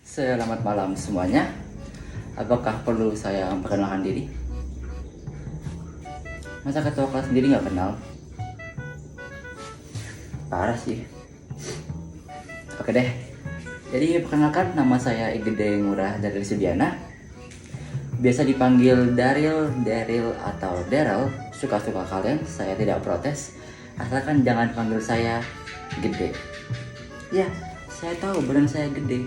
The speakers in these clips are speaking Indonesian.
Selamat malam semuanya. Apakah perlu saya memperkenalkan diri? Masa ketua kelas sendiri nggak kenal? Parah sih. Oke deh. Jadi perkenalkan, nama saya Igede Ngurah Daryl Sudiana. Biasa dipanggil Daryl atau Daryl. Suka-suka kalian, saya tidak protes. Asalkan jangan panggil saya Gede. Ya, saya tahu badan saya gede.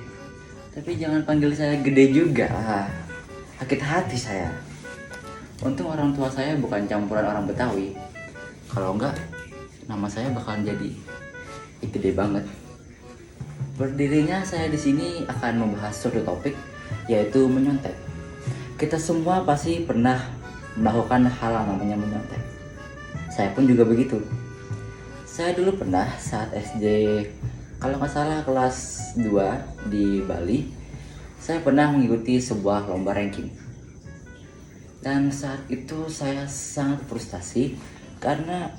Tapi jangan panggil saya gede juga. Sakit hati saya. Untung orang tua saya bukan campuran orang Betawi. Kalau enggak, nama saya bakalan jadi gede banget. Berdirinya saya di sini akan membahas suatu topik, yaitu menyontek. Kita semua pasti pernah melakukan hal yang namanya menyontek. Saya pun juga begitu. Saya dulu pernah saat SD, kalau nggak salah kelas 2 di Bali, saya pernah mengikuti sebuah lomba ranking. Dan saat itu saya sangat frustasi karena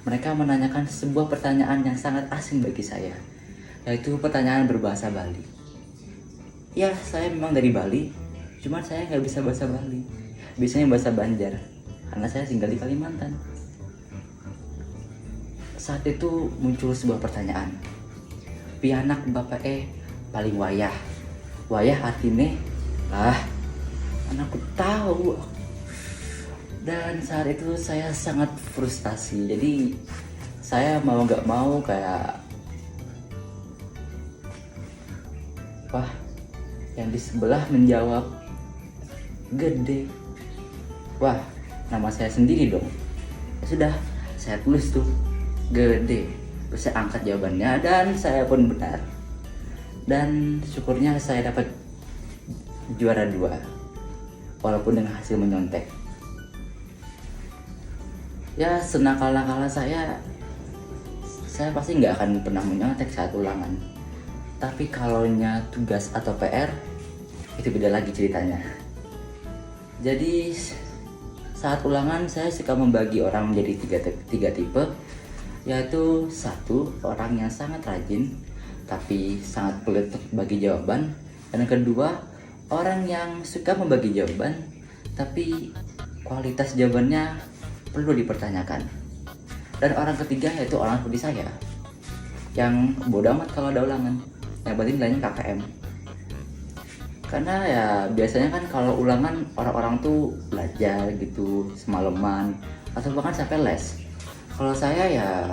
mereka menanyakan sebuah pertanyaan yang sangat asing bagi saya, yaitu pertanyaan berbahasa Bali. Ya, saya memang dari Bali, cuman saya nggak bisa bahasa Bali. Biasanya bahasa Banjar, karena saya tinggal di Kalimantan. Saat itu muncul sebuah pertanyaan. Pianak bapak paling wayah. Wayah artinya anakku tahu. Dan saat itu saya sangat frustasi. Jadi saya mau nggak mau kayak yang di sebelah menjawab gede. Wah, nama saya sendiri dong. Ya sudah, saya tulis tuh gede. Terus saya angkat jawabannya dan saya pun benar. Dan syukurnya saya dapat juara 2, walaupun dengan hasil menyontek. Ya, senakal-nakalnya saya pasti nggak akan pernah menyontek saat ulangan. Tapi kalau tugas atau PR, itu beda lagi ceritanya. Jadi saat ulangan saya suka membagi orang menjadi tiga tipe, yaitu satu, orang yang sangat rajin tapi sangat pelit untuk bagi jawaban, dan yang kedua, orang yang suka membagi jawaban tapi kualitas jawabannya perlu dipertanyakan, dan orang ketiga yaitu orang seperti saya yang bodoh amat kalau ada ulangan, yang penting nilainya KKM. Karena ya biasanya kan kalau ulangan orang-orang tuh belajar gitu semalaman atau bahkan sampai les. Kalau saya ya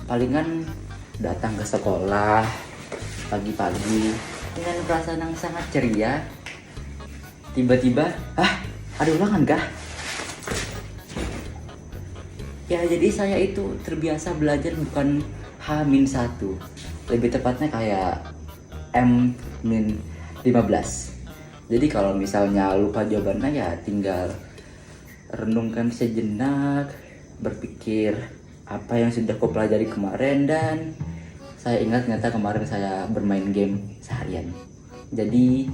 palingan datang ke sekolah pagi-pagi dengan perasaan yang sangat ceria. Tiba-tiba, ada ulangan kah? Ya jadi saya itu terbiasa belajar bukan H-1, lebih tepatnya kayak M-15. Jadi kalau misalnya lupa jawabannya ya tinggal renungkan sejenak, berpikir apa yang sudah kau pelajari kemarin, dan saya ingat ternyata kemarin saya bermain game seharian. Jadi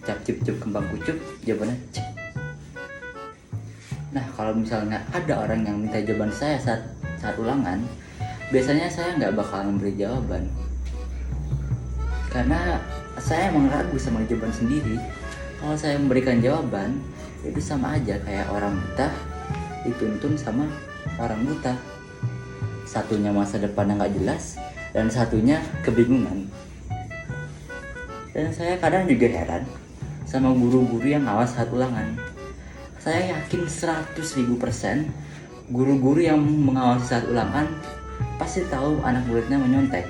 cap cip cup kembang kucup, jawabannya cip. Nah, kalau misalnya ada orang yang minta jawaban saya saat ulangan, biasanya saya nggak bakal memberi jawaban, karena saya emang ragu sama jawaban sendiri. Kalau saya memberikan jawaban, itu sama aja kayak orang buta dituntun sama orang buta. Satunya masa depannya nggak jelas, dan satunya kebingungan. Dan saya kadang juga heran sama guru-guru yang ngawas saat ulangan. Saya yakin 100.000% guru-guru yang mengawasi saat ulangan pasti tahu anak muridnya menyontek.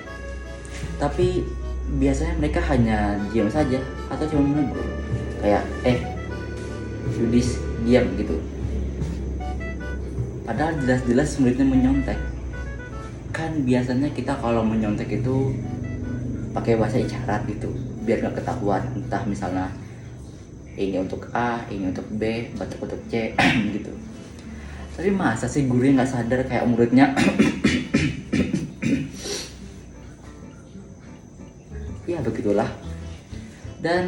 Tapi biasanya mereka hanya diam saja atau cuma menegur. Kayak, Yudis, diam gitu. Padahal jelas-jelas muridnya menyontek. Kan biasanya kita kalau menyontek itu pakai bahasa isyarat gitu, biar gak ketahuan. Entah misalnya ini untuk A, ini untuk B, batuk untuk C gitu. Tapi masa sih guru yang gak sadar kayak muridnya ya begitulah. Dan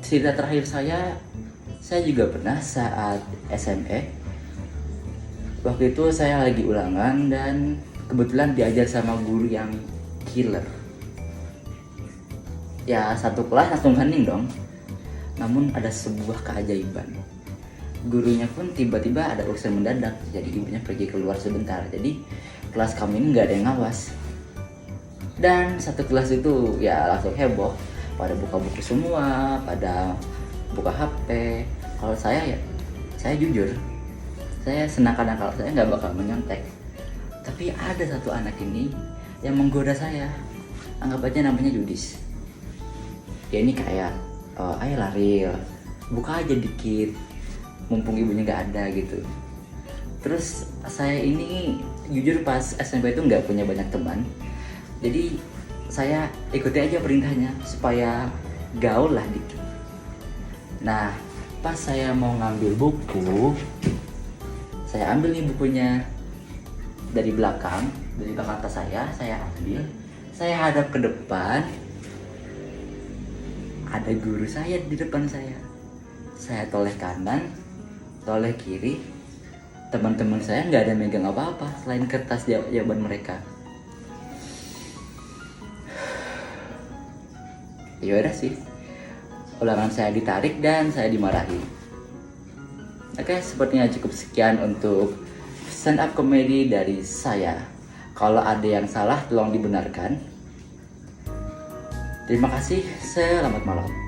cerita terakhir saya juga pernah saat SME. Waktu itu saya lagi ulangan dan kebetulan diajar sama guru yang killer. Ya satu kelas langsung hening dong. Namun ada sebuah keajaiban. Gurunya pun tiba-tiba ada urusan mendadak, jadi ibunya pergi keluar sebentar. Jadi kelas kami ini nggak ada yang ngawas. Dan satu kelas itu ya langsung heboh, pada buka buku semua, pada buka HP. Kalau saya ya, saya jujur, saya senakal-nakal saya nggak bakal menyontek. Tapi ada satu anak ini yang menggoda saya. Anggap aja namanya Yudis. Ya ini kayak, ayo lari, buka aja dikit, mumpung ibunya nggak ada gitu. Terus saya ini jujur pas SMP itu nggak punya banyak teman, jadi saya ikuti aja perintahnya supaya gaul lah dikit. Nah pas saya mau ngambil buku, saya ambil nih bukunya dari belakang tas saya ambil, saya hadap ke depan, ada guru saya di depan saya toleh kanan, toleh kiri, teman-teman saya nggak ada megang apa-apa selain kertas jawaban mereka. Ya udah sih, ulangan saya ditarik dan saya dimarahi. Oke, sepertinya cukup sekian untuk stand up comedy dari saya. Kalau ada yang salah tolong dibenarkan. Terima kasih, selamat malam.